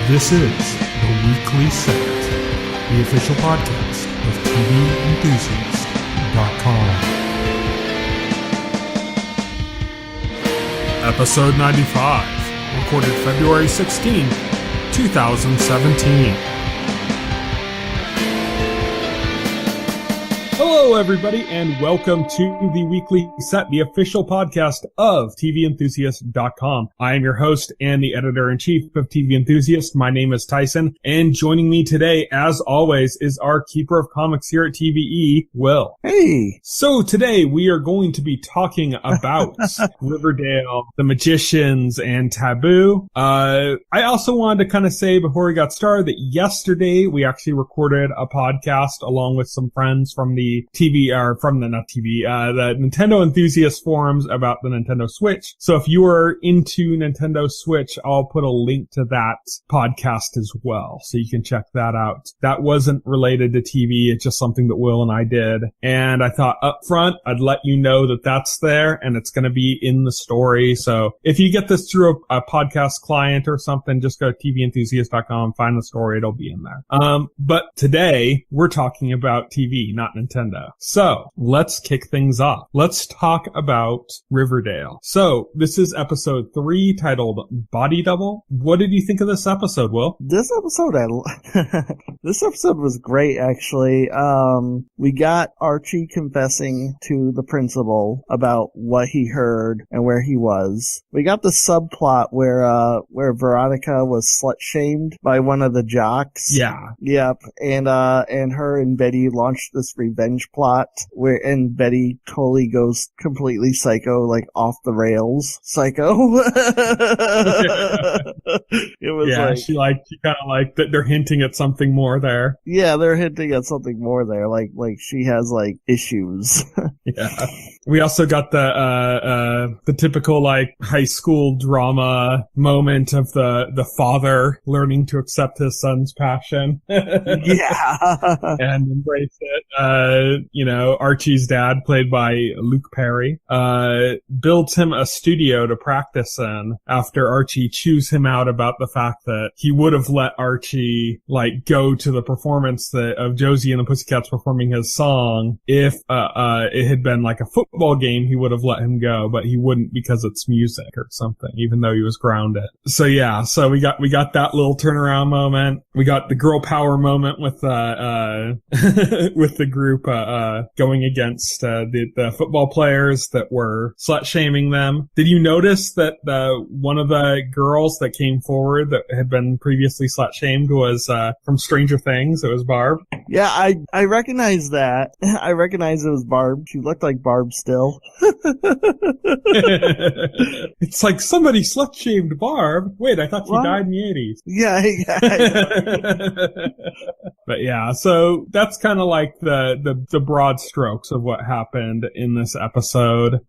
This is The Weekly Set, the official podcast of TVEnthusiast.com. Episode 95, recorded February 16, 2017. Hello, everybody, and welcome to The Weekly Set, the official podcast of TVEnthusiast.com. I am your host and the editor-in-chief of TV Enthusiast. My name is Tyson, and joining me today, as always, is our keeper of comics here at TVE, Will. Hey! So today, we are going to be talking about Riverdale, The Magicians, and Taboo. I also wanted to kind of say before we got started that yesterday, we actually recorded a podcast along with some friends from the the Nintendo Enthusiast forums about the Nintendo Switch. So if you are into Nintendo Switch, I'll put a link to that podcast as well, so you can check that out. That wasn't related to TV, it's just something that Will and I did. And I thought up front, I'd let you know that that's there, and it's going to be in the story. So if you get this through a podcast client or something, just go to TVEnthusiast.com, find the story, it'll be in there. But today, we're talking about TV, not Nintendo. So, let's kick things off. Let's talk about Riverdale. So, this is episode 3 titled Body Double. What did you think of this episode, Will? This episode was great, actually. We got Archie confessing to the principal about what he heard and where he was. We got the subplot where Veronica was slut-shamed by one of the jocks. Yeah. Yep. And her and Betty launched this revenge plot and Betty totally goes completely psycho, like off the rails psycho. It was she kind of like that they're hinting at something more there. Yeah, they're hinting at something more there, like she has like issues. Yeah. We also got the typical like high school drama moment of the father learning to accept his son's passion. Yeah. And embrace it. Archie's dad, played by Luke Perry, builds him a studio to practice in after Archie chews him out about the fact that he would have let Archie like go to the performance of Josie and the Pussycats performing his song if it had been like a football game. He would have let him go, but he wouldn't because it's music or something, even though he was grounded. So yeah, so we got that little turnaround moment. We got the girl power moment with with the group going against the football players that were slut shaming them. Did you notice that one of the girls that came forward that had been previously slut shamed was from Stranger Things? It was Barb. Yeah, I recognize that. I recognize it was Barb. She looked like Barb still. It's like somebody slut shamed Barb. Wait, I thought she died in the 80s. Yeah. But yeah, so that's kind of like the broad strokes of what happened in this episode.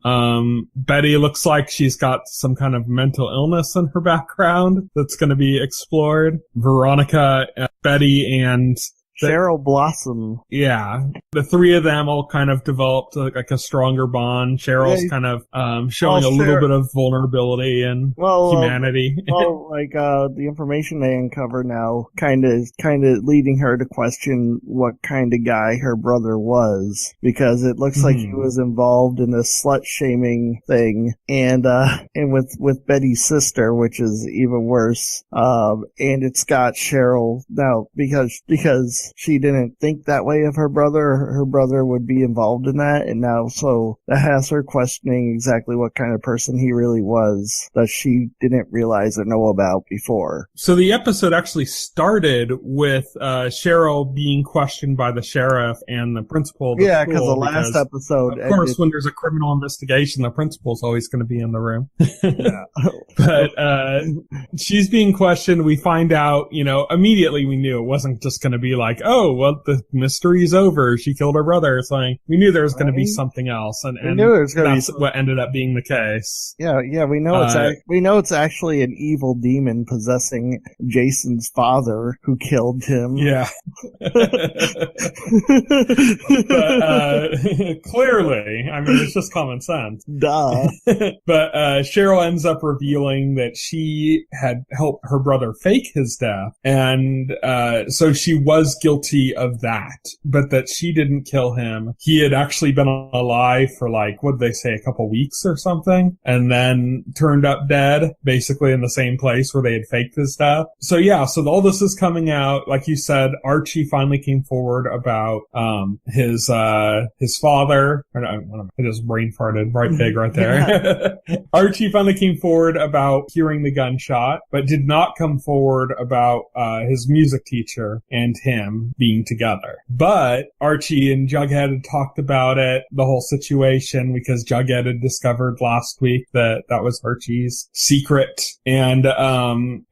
Betty looks like she's got some kind of mental illness in her background that's going to be explored. Veronica, Betty, and Cheryl Blossom. Yeah. The three of them all kind of developed like a stronger bond. Cheryl's kind of showing a little bit of vulnerability and humanity. The information they uncover now kind of leading her to question what kind of guy her brother was, because it looks like he was involved in this slut-shaming thing and with Betty's sister, which is even worse. And it's got Cheryl now because she didn't think that way of her brother. Her brother would be involved in that, and now so that has her questioning exactly what kind of person he really was that she didn't realize or know about before. So the episode actually started with Cheryl being questioned by the sheriff and the principal of the school, because the last episode, of course, when there's a criminal investigation, the principal's always going to be in the room. But she's being questioned. We find out, immediately we knew it wasn't just going to be like, like, oh, well, the mystery's over. She killed her brother. It's like, we knew there was going to be something else. And that's what ended up being the case. Yeah, we know it's actually an evil demon possessing Jason's father who killed him. Yeah. But, clearly, I mean, it's just common sense. Duh. But Cheryl ends up revealing that she had helped her brother fake his death, and so she was guilty of that, but that she didn't kill him. He had actually been alive for like, what'd they say, a couple weeks or something, and then turned up dead, basically in the same place where they had faked his death. So yeah, so all this is coming out. Like you said, Archie finally came forward about his father. I just brain farted, right pig right there. Archie finally came forward about hearing the gunshot, but did not come forward about his music teacher and him being together. But Archie and Jughead had talked about it, the whole situation, because Jughead had discovered last week that was Archie's secret. And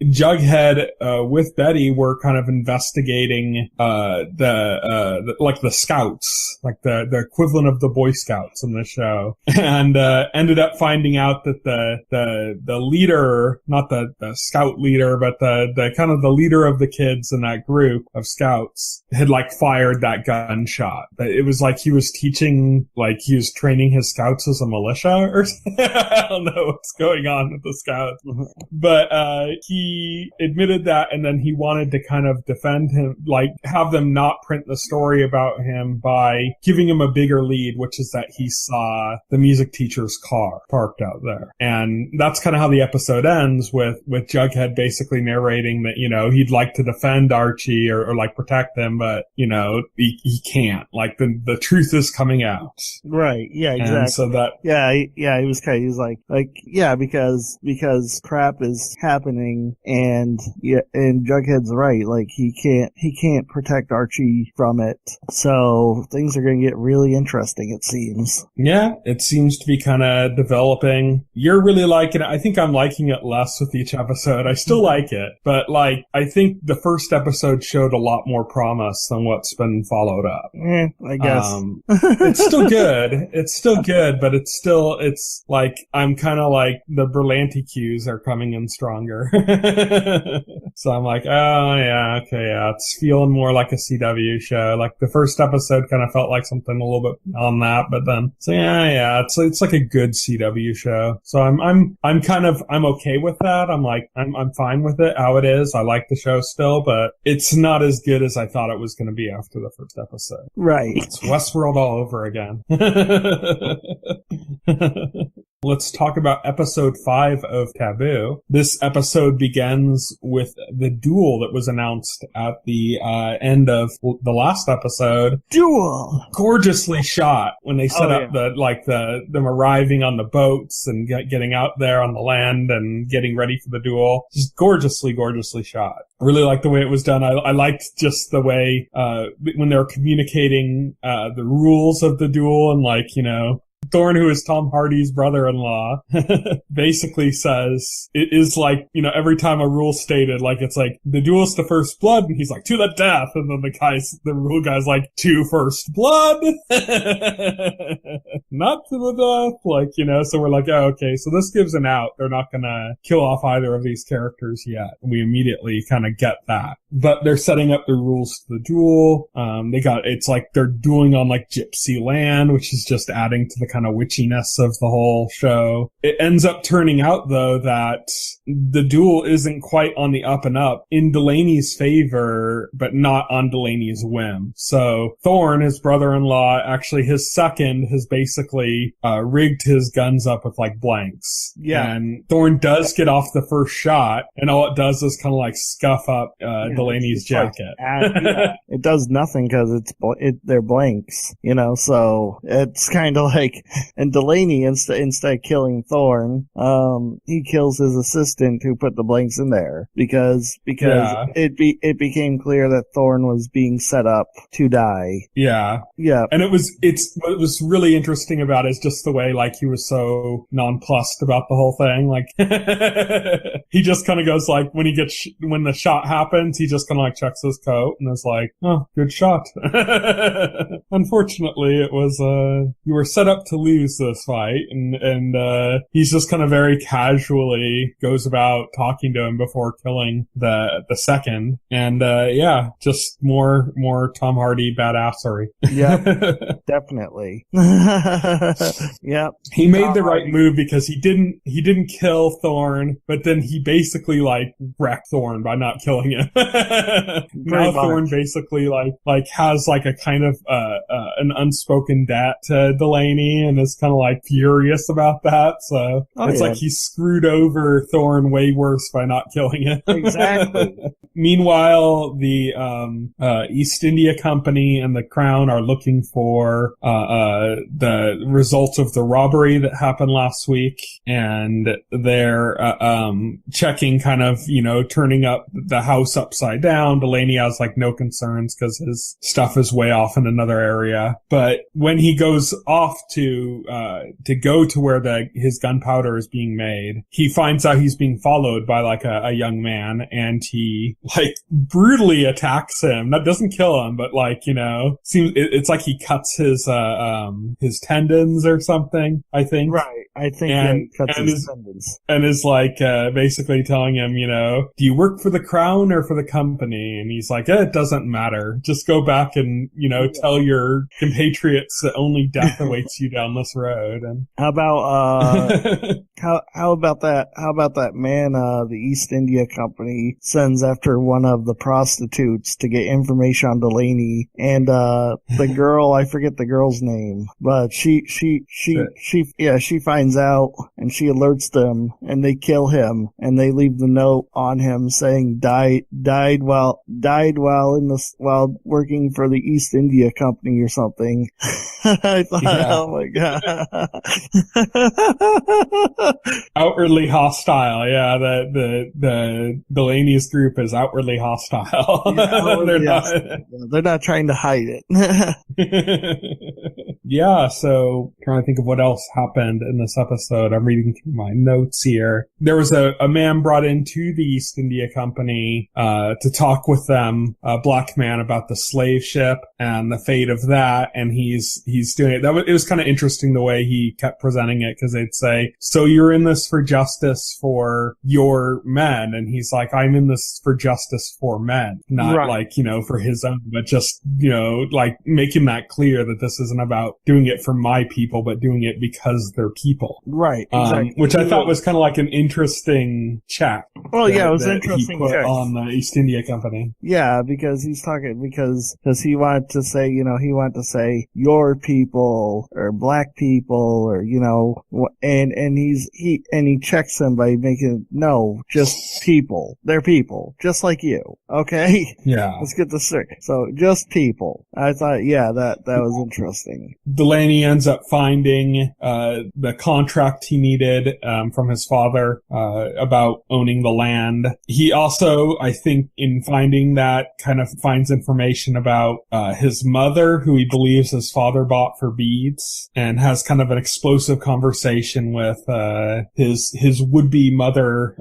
Jughead with Betty were kind of investigating the scouts, like the equivalent of the Boy Scouts in the show, and ended up finding out that the leader, not the scout leader, but the kind of the leader of the kids in that group of scouts had like fired that gunshot. But it was like he was teaching, like he was training his scouts as a militia or something. I don't know what's going on with the scouts. But he admitted that, and then he wanted to kind of defend him, like have them not print the story about him by giving him a bigger lead, which is that he saw the music teacher's car parked out there. And that's kind of how the episode ends, with Jughead basically narrating that, you know, he'd like to defend Archie or like protect him, but, you know, he can't. Like the truth is coming out. Right. Yeah, exactly. And so that, he was like, yeah, because crap is happening, and Jughead's right. Like he can't protect Archie from it. So things are going to get really interesting, it seems. Yeah, it seems to be kind of developing. You're really liking it. I think I'm liking it less with each episode. I still like it, but like, I think the first episode showed a lot more promise than what's been followed up. I guess. It's still good. It's still good, but it's like, I'm kind of like, the Berlanti cues are coming in stronger. So I'm like, oh yeah, okay, yeah, it's feeling more like a CW show. Like the first episode kind of felt like something a little bit on that, but then, so yeah, it's like a good CW show. So I'm okay with that. I'm fine with it how it is. I like the show still, but it's not as good as I thought it was going to be after the first episode. Right. It's Westworld all over again. Let's talk about episode 5 of Taboo. This episode begins with the duel that was announced at the end of the last episode. Duel! Gorgeously shot when they set up them arriving on the boats and getting out there on the land and getting ready for the duel. Just gorgeously shot. I really liked the way it was done. I liked just the way, when they were communicating, the rules of the duel, and like, you know, Thorne, who is Tom Hardy's brother-in-law, basically says it is like, you know, every time a rule stated, like it's like the duel's to first blood, and he's like to the death, and then the rule guy's like to first blood, not to the death, like, you know. So we're like, oh, okay, so this gives an out. They're not gonna kill off either of these characters yet. We immediately kind of get that, but they're setting up the rules to the duel. It's like they're dueling on like gypsy land, which is just adding to the kind of witchiness of the whole show. It ends up turning out, though, that the duel isn't quite on the up and up in Delaney's favor, but not on Delaney's whim. So Thorne, his brother-in-law, actually his second, has basically rigged his guns up with like blanks. Yeah. And Thorne does get off the first shot, and all it does is kind of like scuff up Delaney's jacket. It does nothing because they're blanks, you know, so it's kind of like, And Delaney, instead of killing Thorne, he kills his assistant who put the blanks in there because it became clear that Thorne was being set up to die. Yeah. Yeah. And what was really interesting about it is just the way, like, he was so nonplussed about the whole thing. Like, he just kind of goes, like, when the shot happens, he just kind of, like, checks his coat and is like, oh, good shot. Unfortunately, it was, you were set up to lose this fight, and he's just kind of very casually goes about talking to him before killing the second. And, just more Tom Hardy badassery. Yeah, definitely. Yep. He made the right move because he didn't kill Thorne, but then he basically, like, wrecked Thorne by not killing him. Now Thorne basically like has like a kind of an unspoken debt to Delaney and is kind of like furious about that. So like he screwed over Thorne way worse by not killing him. Exactly. Meanwhile, the East India Company and the Crown are looking for the results of the robbery that happened last week, and they're checking, kind of, turning up the house upside down. Delaney has like no concerns because his stuff is way off in another area. But when he goes off to go to where his gunpowder is being made, he finds out he's being followed by like a young man, and he like brutally attacks him. That doesn't kill him, but like, it's like he cuts his tendons or something, I think. Right. I think he cuts his tendons. And is like, basically telling him, do you work for the Crown or for the company? And he's like, it doesn't matter. Just go back and, tell your compatriots that only death awaits you down this road. And how about that man, the East India Company sends after one of the prostitutes to get information on Delaney, and the girl, I forget the girl's name, but she finds out and she alerts them, and they kill him, and they leave the note on him saying died while working for the East India Company or something. I thought, oh my god. Outwardly hostile, yeah. The Delaney's group is outwardly hostile. Yeah, they're not trying to hide it. Yeah, so trying to think of what else happened in this episode. I'm reading through my notes here. There was a man brought into the East India Company to talk with them, a black man, about the slave ship and the fate of that, and he's doing it. It was kind of interesting the way he kept presenting it, because they'd say, so you're in this for justice for your men, and he's like, I'm in this for justice for men, not right. Like, for his own, but just, like making that clear that this isn't about doing it for my people, but doing it because they're people. Right, exactly. Which I thought was kind of like an interesting chat. Well, yeah, it was interesting. He put on the East India Company. Yeah, because he's talking, because he wanted to say, your people, or black people, or, and he checks them by making, no, just people. They're people. Just like you. Okay? Yeah. Let's get this straight. So, just people. I thought, yeah, that was interesting. Delaney ends up finding the contract he needed from his father about owning the land. He also, I think, in finding that, kind of finds information about his mother, who he believes his father bought for beads, and has kind of an explosive conversation with his would-be mother,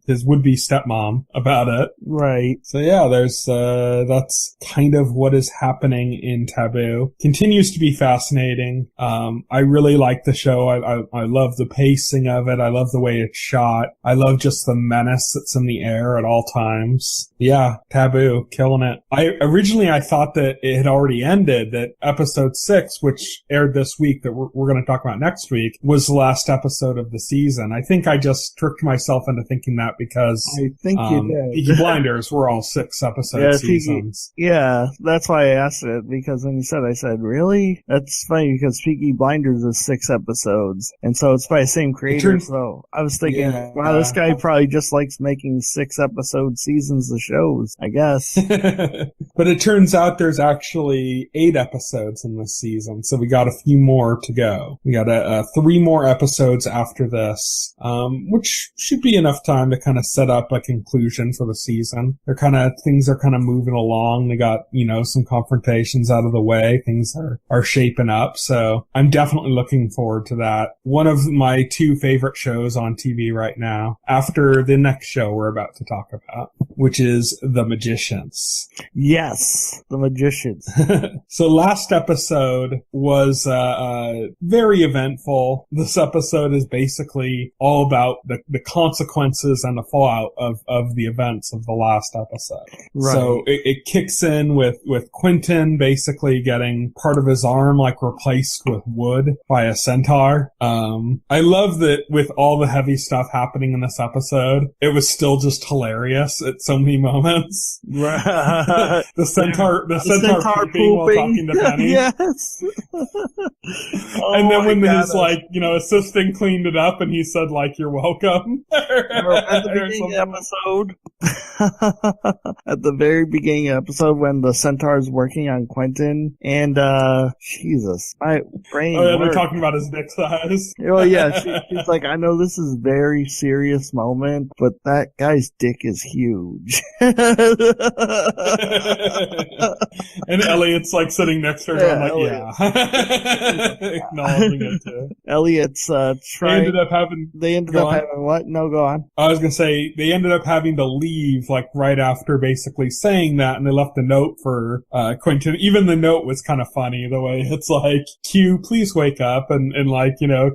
his would-be stepmom about it. Right. So yeah, there's that's kind of what is happening in Taboo. Continues to be fascinating. I really like the show. I love the pacing of it. I love the way it's shot. I love just the menace that's in the air at all times. Yeah, Taboo, killing it. I thought that it had already ended, that episode 6, which aired this week, that we're going to talk about next week, was the last episode of the season. I think I just tricked myself into thinking that because I think you did. Peaky Blinders were all 6 episode seasons. Yeah, that's why I asked it, because when you said, I said, really? That's funny, because Peaky Blinders is 6 episodes, and so it's by the same creator, so I was thinking, wow, this guy probably just likes making 6-episode seasons of shows, I guess. But it turns out there's actually 8 episodes in this season, so we got a few more to go. We got 3 more episodes after this, which should be enough time to kind of set up a conclusion for the season. Things are kind of moving along. They got, some confrontations out of the way. Things are shaping up, so I'm definitely looking forward to that. One of my 2 favorite shows on TV right now, after the next show we're about to talk about, which is The Magicians. Yes, The Magicians. So last episode was very eventful. This episode is basically all about the consequences and the fallout of the events of the last episode. Right. So it kicks in with Quentin basically getting part of his arm replaced with wood by a centaur. I love that with all the heavy stuff happening in this episode, it was still just hilarious at so many moments. Right. the centaur pooping while talking to Penny. Yes. And then when his assistant cleaned it up and he said you're welcome. At the beginning episode. At the very beginning episode when the centaur's working on Quentin and Jesus, my brain. Oh yeah, they're talking about his dick size. Oh yeah, she's like, I know this is a very serious moment, but that guy's dick is huge. And Elliot's sitting next to her, acknowledging it too. Elliot's trying. They ended up having what? No, go on. I was gonna say they ended up having to leave right after basically saying that, and they left a note for Quentin. Even the note was kind of funny, the way it's Q, please wake up and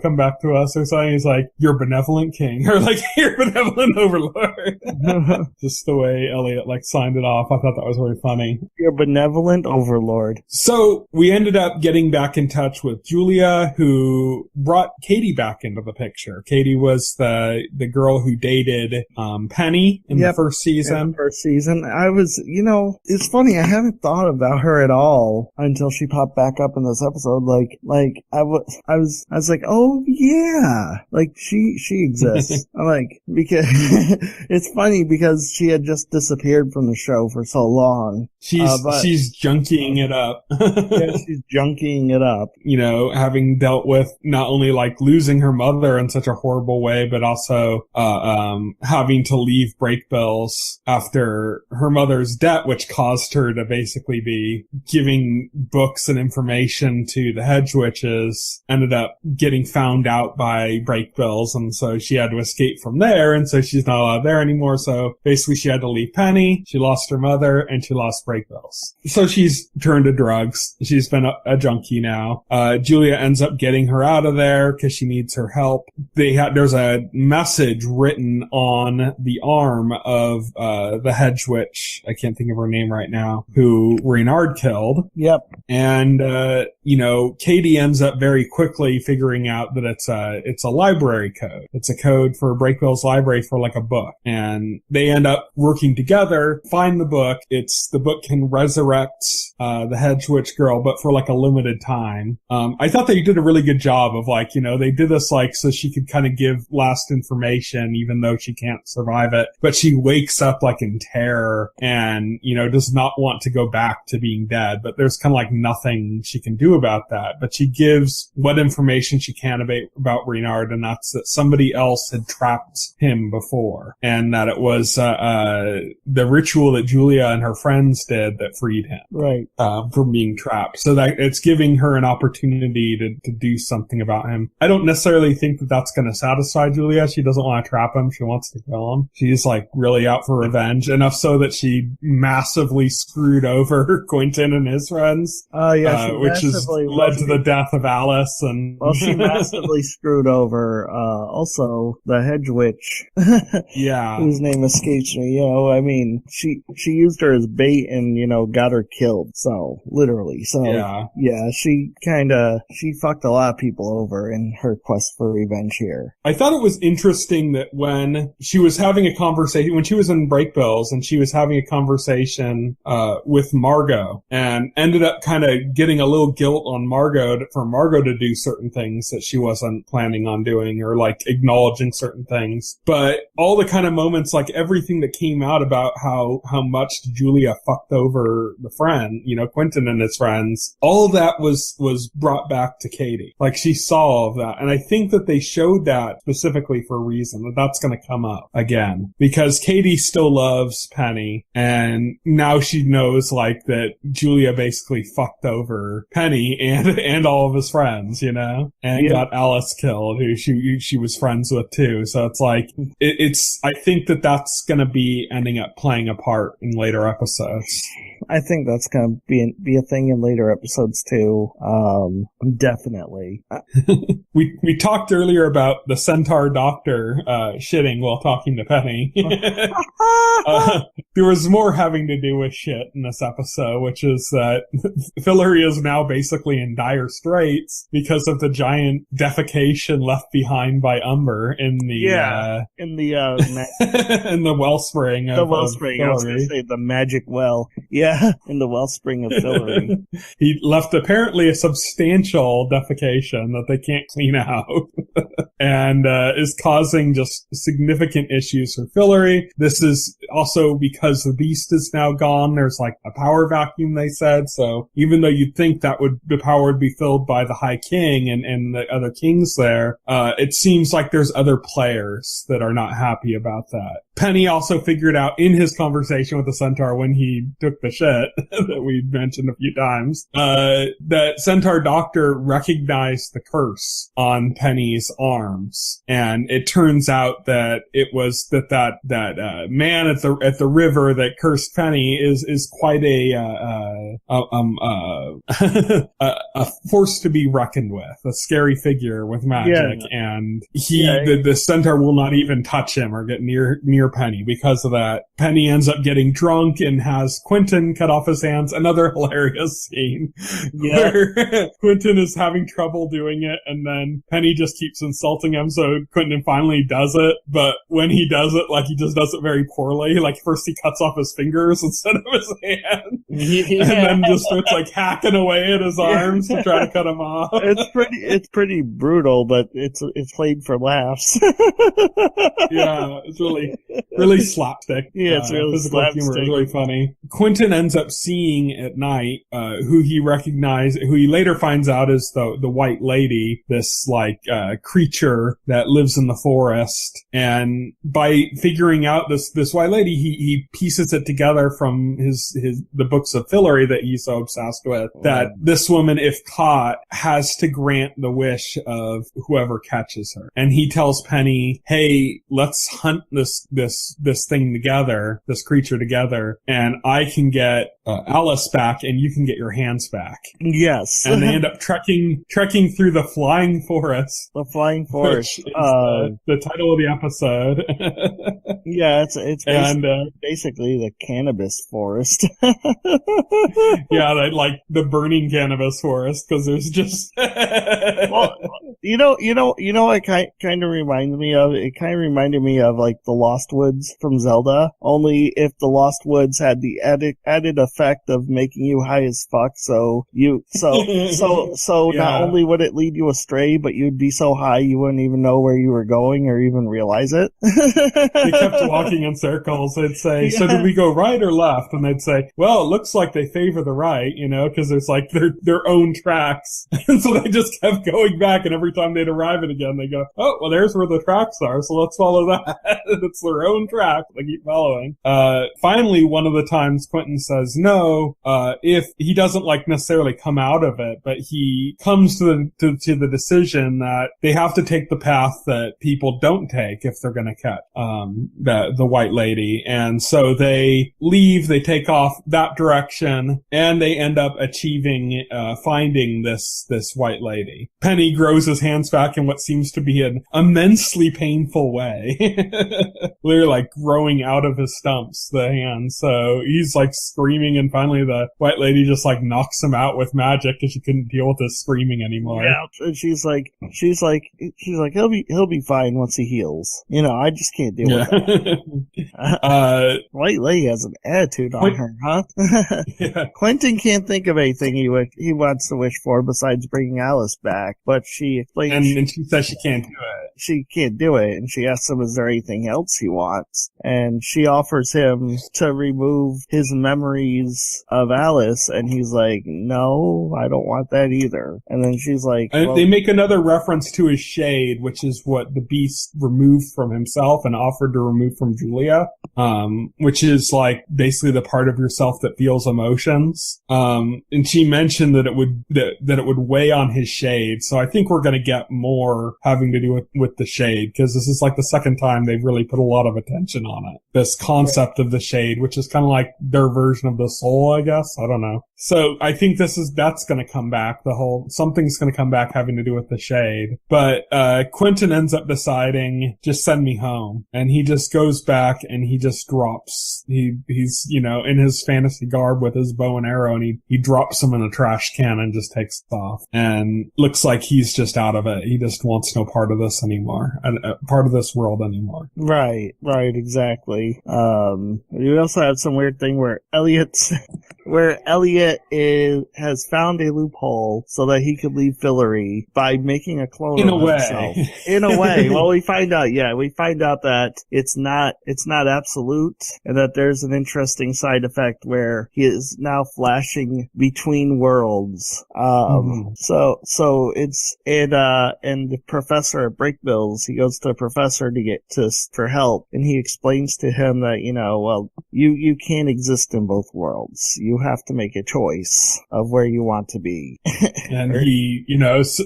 come back to us or something. He's like, you're benevolent king, or you're benevolent overlord. Just the way Elliot signed it off. I thought that was really funny. You're benevolent overlord. So we ended up getting back in touch with Julia, who brought Katie back into the picture. Katie was the girl who dated Penny in the first season. In the first season. I was, it's funny, I haven't thought about her at all until she popped back up in this episode. I was like, oh yeah, she exists. Because it's funny because she had just disappeared from the show for so long. She's junkying it up. Yeah, she's junkying it up. Having dealt with not only losing her mother in such a horrible way, but also having to leave Breakbills after her mother's debt, which caused her to basically be giving books and information to the hedge witches, ended up getting found out by Breakbills, and so she had to escape from there, and so she's not allowed there anymore. So basically she had to leave Penny, she lost her mother, and she lost Breakbills. So she's turned to drugs. She's been a junkie now. Julia ends up getting her out of there because she needs her help. There's a message written on the arm of the hedge witch, I can't think of her name right now, who Reynard killed. Yep. And Katie ends up very quickly figuring out that it's a library code. It's a code for Breakbill's library for a book. And they end up working together, find the book. The book can resurrect the hedge witch girl, but for a limited time. I thought they did a really good job of they did this so she could kind of give last information even though she can't survive it. But she wakes up in terror and, does not want to go back to being dead. But there's kind of nothing she can do about that. But she gives what information she can about Reynard, and that's that somebody else had trapped him before. And that it was the ritual that Julia and her friends did that freed him. Right. From being trapped. So that it's giving her an opportunity to do something about him. I don't necessarily think that that's going to satisfy Julia. She doesn't want to trap him. She wants to kill him. She's really out for revenge, enough so that she massively screwed over Quentin and his friends. Which has led to the death of Alice. And she massively screwed over also the hedge witch. Yeah. Whose name escapes me. She used her as bait and got her killed. So literally. So yeah, she fucked a lot of people over in her quest for revenge here. I thought it was interesting that when she was having a conversation, when she was in Breakbills and she was having a conversation with Margot, and ended up kind of getting a little guilt on Margot for Margot to do certain things that she wasn't planning on doing, or acknowledging certain things. But But all the kind of moments, like everything that came out about how much Julia fucked over the friend, Quentin and his friends, all of that was brought back to Katie. Like, she saw all of that. And I think that they showed that specifically for a reason, that's going to come up again. Because Katie still loves Penny, and now she knows, like, that Julia basically fucked over Penny and all of his friends, and got Alice killed, who she was friends with too. So it's like, I think that's going to be ending up playing a part in later episodes. I think that's going to be a thing in later episodes too. Definitely. We talked earlier about the centaur doctor shitting while talking to Penny. There was more having to do with shit in this episode, which is that Fillory is now basically in dire straits because of the giant defecation left behind by Umber in the in the wellspring. The wellspring. I was going to say the magic well. Yeah, in the wellspring of Fillory. He left apparently a substantial defecation that they can't clean out. And is causing just significant issues for Fillory. This is also because the beast is now gone. There's like a power vacuum, they said. So even though you'd think the power would be filled by the High King and the other kings there, it seems like there's other players that are not happy about that. Penny also figured out in his conversation with the centaur when he took the shit that we mentioned a few times, that centaur doctor recognized the curse on Penny's arms. And it turns out that it was that man at the river that cursed Penny is quite a force to be reckoned with, a scary figure with magic. Yeah. And the centaur will not even touch him or get near Penny because of that. Penny ends up getting drunk and has Quentin cut off his hands. Another hilarious scene where Quentin is having trouble doing it, and then Penny just keeps insulting him, so Quentin finally does it. But when he does it, like, he just does it very poorly. Like, first he cuts off his fingers instead of his hand, and then just starts like hacking away at his arms to try to cut him off. It's pretty brutal, but it's played for laughs. Yeah, it's really slapstick. Yeah, it's really physical slapstick. humor. It's really funny. Quentin ends up seeing at night who he later finds out is the White Lady, this like creature that lives in the forest. And by figuring out this White Lady, he pieces it together from the books of Fillory that he's so obsessed with, that this woman, if caught, has to grant the wish of whoever catches her. And he tells Penny, hey, let's hunt this thing together, this creature together, and I can get Alice back and you can get your hands back. Yes. And they end up trekking through the flying forest. The flying forest. Which is the title of the episode. Yeah, it's basically the cannabis forest. Yeah, like the burning cannabis forest, because there's just well, you know what kind of reminds me of? It kind of reminded me of like the Lost Woods from Zelda, only if the Lost Woods had the added effect of making you high as fuck, so not only would it lead you astray, but you'd be so high you wouldn't even know where you were going or even realize it. They kept walking in circles. They'd say, so did we go right or left? And they'd say, well, it looks like they favor the right, because there's like their own tracks. And so they just kept going back, and every time they'd arrive it again, they go, oh, well, there's where the tracks are, so let's follow that. It's their own track. They keep following. Finally, one of the times Quentin says no, if he doesn't like necessarily come out of it, but he comes to the decision that they have to take the path that people don't take if they're going to catch the White Lady. And so they leave, they take off that direction, and they end up achieving finding this White Lady. Penny grows his hands back in what seems to be an immensely painful way. They're like growing out of his stumps, the hands. So he's like screaming, and finally the White Lady just like knocks him out with magic because she couldn't deal with his screaming anymore. Yeah, and she's like, he'll be fine once he heals. I just can't deal with that. White Lady has an attitude on her, huh? Yeah. Quentin can't think of anything he wants to wish for besides bringing Alice back, but she explains. And she says she can't do it. she can't do it. And she asks him, is there anything else he wants? And she offers him to remove his memories of Alice. And he's like, no, I don't want that either. And then she's like, well, they make another reference to his shade, which is what the Beast removed from himself and offered to remove from Julia, which is like basically the part of yourself that feels emotions. And she mentioned that it would weigh on his shade. So I think we're going to get more having to do with the shade, because this is like the second time they've really put a lot of attention on it. This concept of the shade, which is kind of like their version of the soul, I guess. I don't know. So I think that's going to come back. Something's going to come back having to do with the shade. But, Quentin ends up deciding, just send me home. And he just goes back and he just drops, he's, in his fantasy garb with his bow and arrow, and he drops him in a trash can and just takes off. And looks like he's just out of it. He just wants no part of this anymore, part of this world anymore. Right, exactly. You also have some weird thing where Elliot has found a loophole so that he could leave Fillory by making a clone of himself. In a way. Well, we find out that it's not absolute, and that there's an interesting side effect where he is now flashing between worlds. So it's, and the professor at Breakbills, he goes to a professor for help, and he explains to him that, you can't exist in both worlds. You have to make a choice of where you want to be. And he,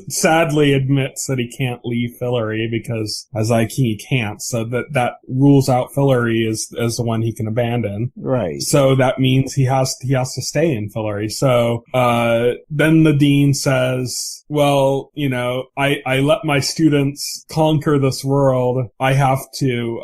sadly admits that he can't leave Fillory because, as he can't, so that rules out Fillory as the one he can abandon. Right. So that means he has to stay in Fillory. So, then the dean says, well, I let my students conquer this world. I have to,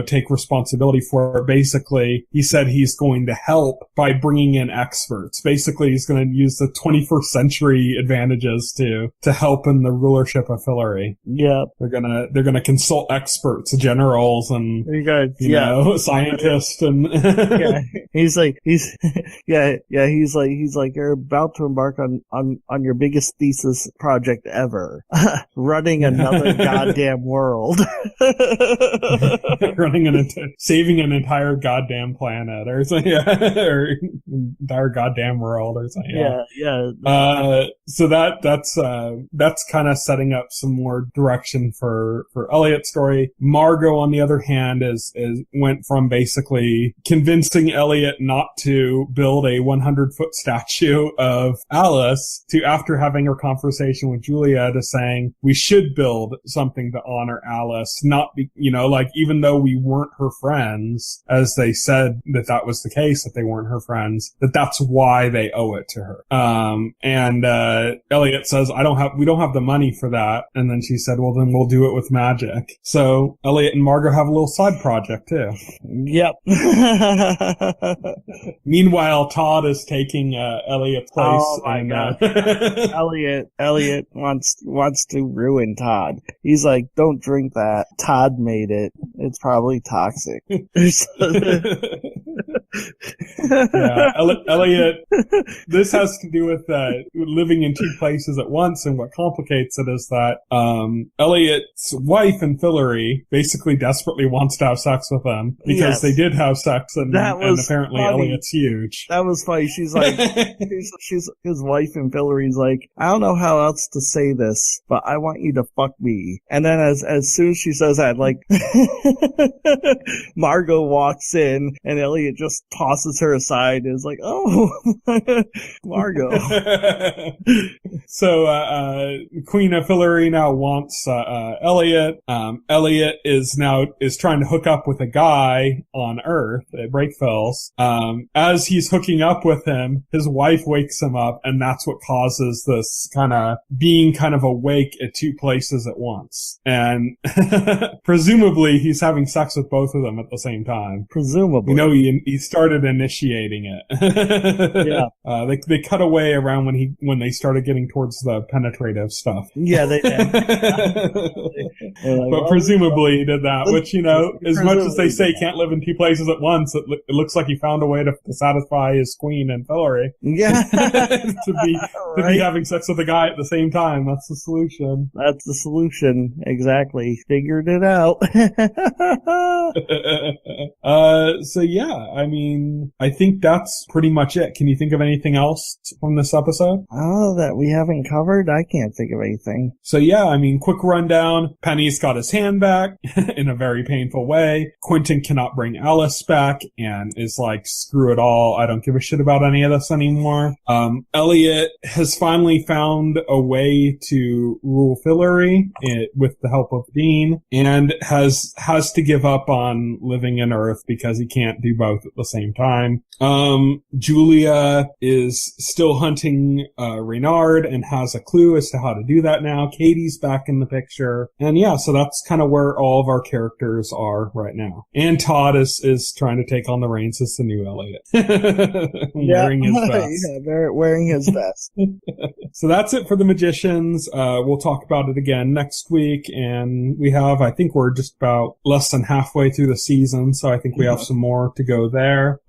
take responsibility for it. Basically, he said he's going to help by bringing in experts. Basically, he's going to use the 21st century advantages to help in the rulership of Fillory. Yep. They're gonna consult experts, generals, and scientists, and He's like, you're about to embark on your biggest thesis project ever, running another goddamn world, saving an entire goddamn planet, or something, or entire goddamn world, or something. So that's kind of setting up some more direction for Elliot's story. Margot, on the other hand, went from basically convincing Elliot not to build a 100-foot statue of Alice to, after having her conversation with Julia, to saying we should build something to honor Alice, not be, even though we weren't her friends, as they said that was the case, that they weren't her friends, that's why they owe it to her. And Elliot says, we don't have the money for that. And then she said, well, then we'll do it with magic. So Elliot and Margot have a little side project too. Yep. Meanwhile, Todd is taking Elliot's place. Oh my God. Elliot wants to ruin Todd. He's like, don't drink that. Todd made it. It's probably toxic. Yeah, Elliot, this has to do with living in two places at once, and what complicates it is that Elliot's wife in Fillory basically desperately wants to have sex with him because they did have sex, and apparently funny. Elliot's huge. That was funny. She's like, she's his wife in Fillory's like, I don't know how else to say this, but I want you to fuck me. And then as soon as she says that, like, Margot walks in, and Elliot just tosses her aside and is like, oh, Margot. So, Queen of Fillory now wants, Elliot. Elliot is trying to hook up with a guy on Earth at Breakfills. As he's hooking up with him, his wife wakes him up, and that's what causes this being awake at two places at once. And presumably he's having sex with both of them at the same time. Presumably. He's started initiating it. Yeah. They cut away around when they started getting towards the penetrative stuff. Yeah, they did. But presumably he did that, which, as much as they say can't live in two places at once, it looks like he found a way to satisfy his queen and Hillary. Yeah. to be having sex with a guy at the same time. That's the solution. That's the solution. Exactly. Figured it out. So yeah, I mean, I think that's pretty much it. Can you think of anything else from this episode? Oh, that we haven't covered? I can't think of anything. So yeah, I mean, quick rundown. Penny's got his hand back in a very painful way. Quentin cannot bring Alice back and is like, screw it all. I don't give a shit about any of this anymore. Elliot has finally found a way to rule Hillary with the help of Dean, and has to give up on living in Earth because he can't do both at the same time. Julia is still hunting Reynard and has a clue as to how to do that now. Katie's back in the picture. And yeah, so that's kind of where all of our characters are right now. And Todd is trying to take on the reins as the new Elliot. Wearing his vest. Yeah, wearing his vest. So that's it for the Magicians. We'll talk about it again next week. And I think we're just about less than halfway through the season. So I think we have some more to go there.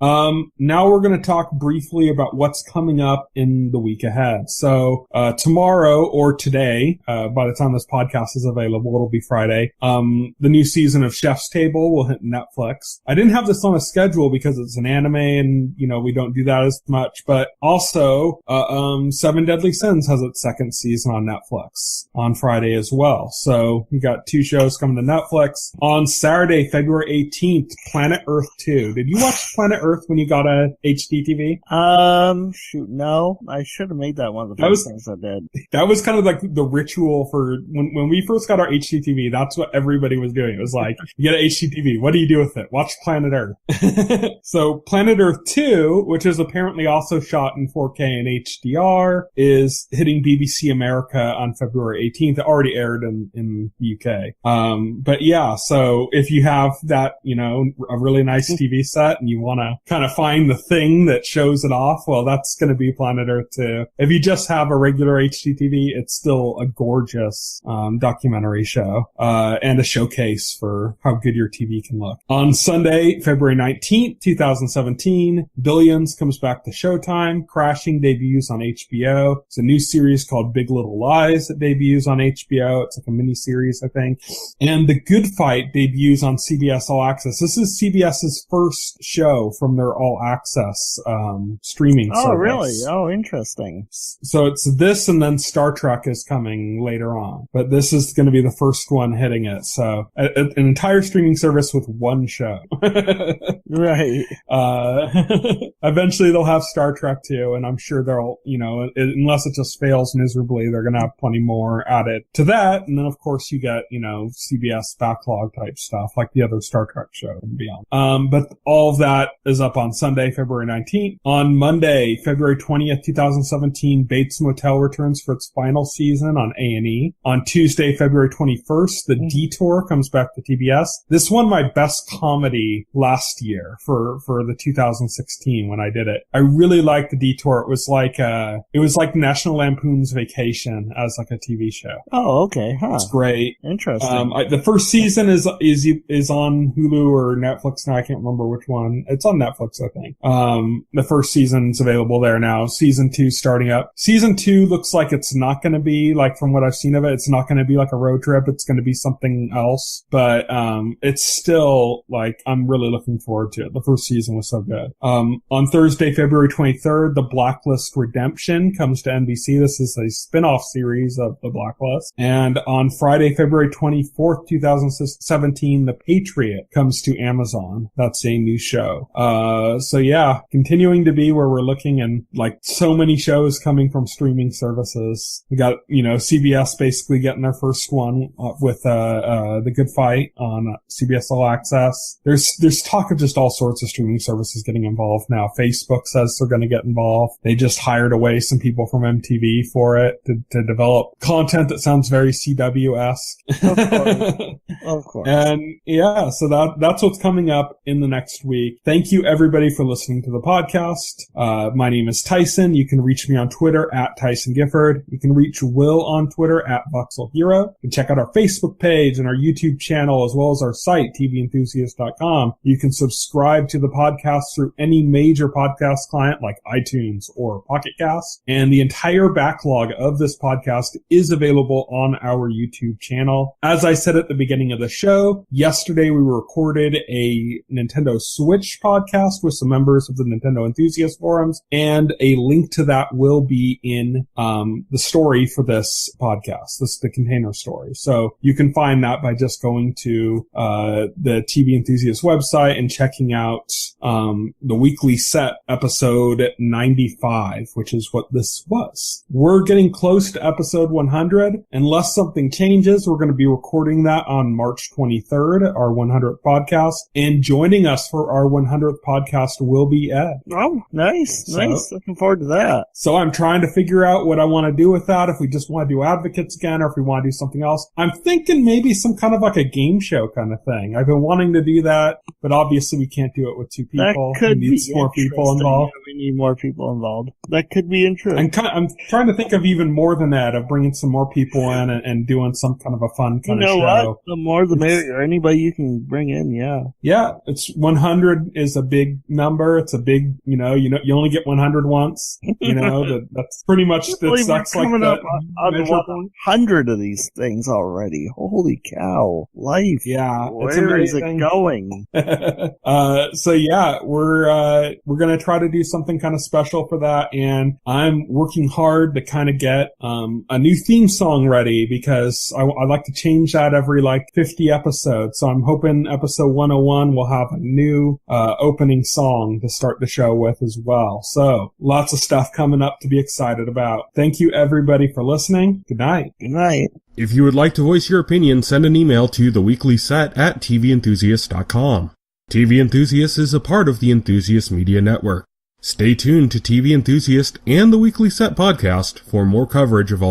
Now we're going to talk briefly about what's coming up in the week ahead. So, tomorrow or today, by the time this podcast is available, it'll be Friday. The new season of Chef's Table will hit Netflix. I didn't have this on a schedule because it's an anime and, we don't do that as much, but also, Seven Deadly Sins has its second season on Netflix on Friday as well. So we got 2 shows coming to Netflix. On Saturday, February 18th, Planet Earth 2. Did you watch Planet Earth when you got a HDTV? Shoot, no. I should have made that one of the first things I did. That was kind of like the ritual for when we first got our HDTV. That's what everybody was doing. It was like, you get an HDTV. What do you do with it? Watch Planet Earth. So Planet Earth 2, which is apparently also shot in 4K and HDR, is hitting BBC America on February 18th. It already aired in the UK. But yeah, so if you have that, a really nice TV set and you want to kind of find the thing that shows it off, well, that's going to be Planet Earth 2. If you just have a regular HDTV, it's still a gorgeous documentary show and a showcase for how good your TV can look. On Sunday, February 19th, 2017, Billions comes back to Showtime. Crashing debuts on HBO. It's a new series called Big Little Lies that debuts on HBO. It's like a mini-series, I think. And The Good Fight debuts on CBS All Access. This is CBS's first show from their All Access streaming service. Oh, really? Oh, interesting. So it's this, and then Star Trek is coming later on. But this is going to be the first one hitting it. So an entire streaming service with one show. Right. Eventually they'll have Star Trek too, and I'm sure they'll, unless it just fails miserably, they're going to have plenty more added to that. And then of course you get, CBS backlog type stuff like the other Star Trek show and beyond. But all of that is up on Sunday, February 19th. On Monday, February 20th, 2017, Bates Motel returns for its final season on A&E. On Tuesday, February 21st, The Detour comes back to TBS. This won my best comedy last year for the 2016 when I did it. I really liked The Detour. It was like National Lampoon's Vacation as like a TV show. Oh, okay. Huh. It's great. Interesting. The first season is on Hulu or Netflix now. I can't remember which one. It's on Netflix, I think. The first season's available there now. Season 2 starting up. Season 2 looks like it's not going to be, like from what I've seen of it, it's not going to be like a road trip. It's going to be something else. But it's still, like, I'm really looking forward to it. The first season was so good. On Thursday, February 23rd, The Blacklist Redemption comes to NBC. This is a spin-off series of The Blacklist. And on Friday, February 24th, 2017, The Patriot comes to Amazon. That's a new show. So yeah, continuing to be where we're looking, and like so many shows coming from streaming services. We got, CBS basically getting their first one with The Good Fight on CBS All Access. There's talk of just all sorts of streaming services getting involved now. Facebook says they're going to get involved. They just hired away some people from MTV for it to develop content that sounds very CW-esque. Of course. And yeah, so that's what's coming up in the next week. Thank you everybody for listening to the podcast. My name is Tyson. You can reach me on Twitter at Tyson Gifford. You can reach Will on Twitter at Voxel Hero. You can check out our Facebook page and our YouTube channel as well as our site, TVEnthusiast.com. You can subscribe to the podcast through any major podcast client like iTunes or Pocket Cast. And the entire backlog of this podcast is available on our YouTube channel. As I said at the beginning of the show, yesterday we recorded a Nintendo Switch podcast with some members of the Nintendo Enthusiast forums, and a link to that will be in the story for this podcast. This is the container story. So you can find that by just going to the TV Enthusiast website and checking out the weekly set episode 95, which is what this was. We're getting close to episode 100. Unless something changes, we're going to be recording that on March 23rd, our 100th podcast. And joining us for our 100th podcast will be Ed. Oh, nice. Nice. Looking forward to that. So I'm trying to figure out what I want to do with that, if we just want to do advocates again, or if we want to do something else. I'm thinking maybe some kind of like a game show kind of thing. I've been wanting to do that, but obviously we can't do it with two people. That could we need more people involved. Yeah, we need more people involved. That could be interesting. I'm trying to think of even more than that, of bringing some more people in and doing some kind of a fun kind of show. What? The more the merrier. Anybody you can bring in, yeah. Yeah, it's 100 is a big number. It's a big, you only get 100 once. That's pretty much that's like coming up on 100 of these things already. Holy cow! Life. Yeah, where is it going? So yeah, we're gonna try to do something kind of special for that, and I'm working hard to kind of get a new theme song ready, because I like to change that every 50 episodes. So I'm hoping episode 101 will have a new opening song to start the show with as well. So lots of stuff coming up to be excited about. Thank you everybody for listening. Good night. Good night. If you would like to voice your opinion, send an email to theweeklyset@TVEnthusiast.com. TV Enthusiast is a part of the Enthusiast Media Network. Stay tuned to TV Enthusiast and the Weekly Set podcast for more coverage of all